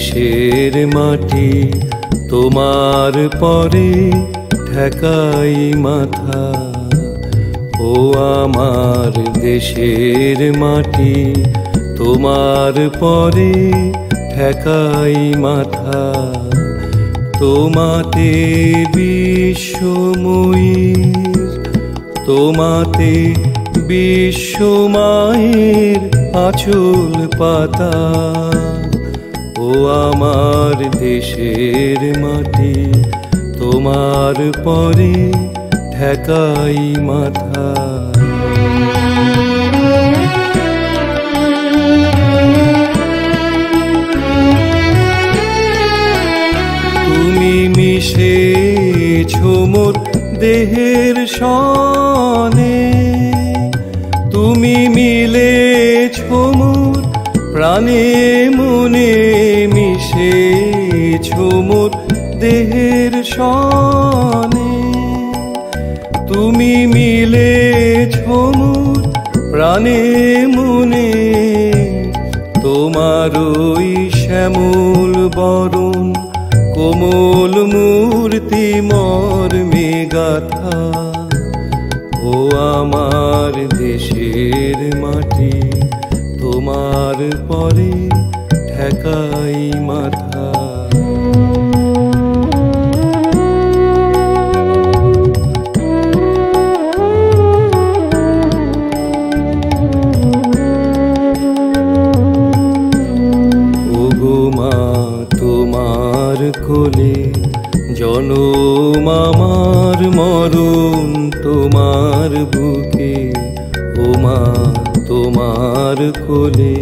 দেশের মাটি তোমার পরে ঠেকাই মাথা। ও আমার দেশের মাটি তোমার পরে ঠেকাই মাথা। তোমাতে বিশ্বময়ীর, তোমাতে বিশ্বমায়ের আঁচল পাতা। ও আমার দেশের মাটি তোমার পরে ঠেকাই মাথা। তুমি মিশেছো মোর দেহের সনে, তুমি মিলেছো মোর প্রাণে মনে। মিশেছো মোর দেহের সনে, তুমি মিলেছো মোর প্রাণে মনে। তোমার ওই শ্যামল বরণ কোমল মূর্তি মর্মে গাথা। ও আমার দেশের মাটি তোমার পরে ঠেকাই মাথা। ওগো মা তোমার কোলে জনম আমার, মরণ তোমার বুকে। ও মা তোমার কোলে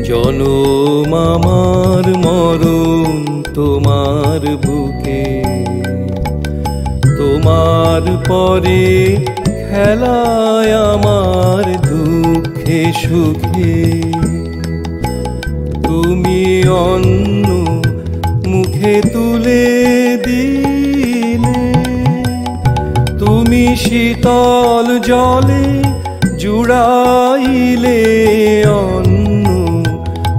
জনম আমার, মরণ তোমার বুকে। তোমার পরে খেলায় আমার দুঃখে সুখে। তুমি অন্ন মুখে তুলে দিলে, তুমি শীতল জলে জুড়াইলে। অন্ন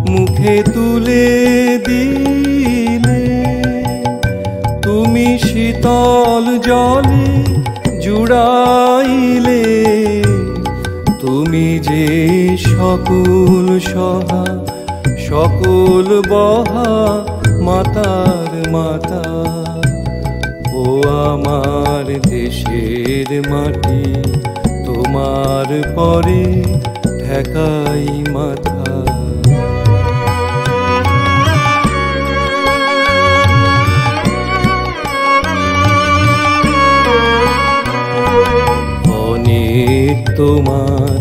মুখে তুলে দিলে, তুমি শীতল জলে জুড়াইলে। তুমি যে সকল সহা সকল বহা মাতার মাতা। ও আমার দেশের মাটি তোমার পরে ঠেকাই মাথা। অনেক তোমার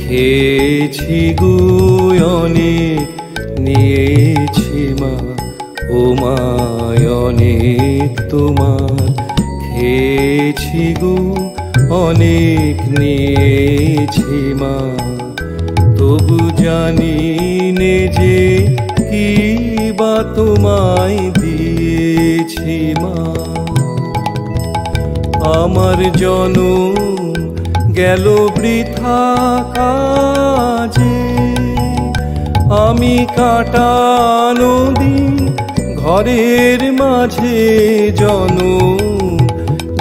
খেয়েছি গো, অনেক নিয়েছি মা। ও মা অনেক তোমার খেয়েছি গো, অনেক নিয়েছি মা। তবু জানি নে যে কি বা তোমায় দিয়েছি মা। আমার জনম গেল বৃথা কাজে, আমি কাটানো দিন ঘরের মাঝে। জনম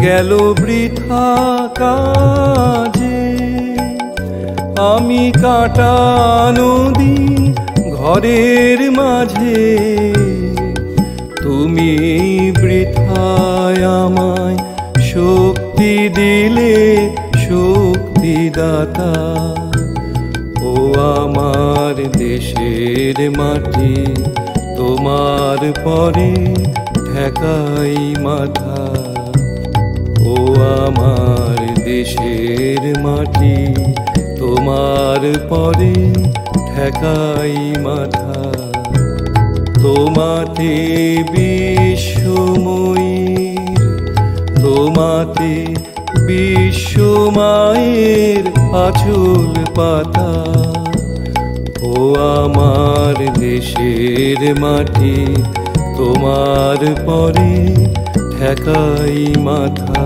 গেল বৃথা কাজে, আমি কাটানো দিন ঘরের মাঝে। তুমি বৃথায় আমায় শক্তি দিলে, শক্তিদাতা। ও আমার দেশের মাটি তোমার পরে ঠেকাই মাথা। ও আমার দেশের মাটি তোমার পরে ঠেকাই মাথা। তোমাতে বিশ্বময়ীর, তোমাতে বিশ্বমায়ের আঁচল পাতা। ও আমার দেশের মাটি তোমার পরে ঠেকাই মাথা।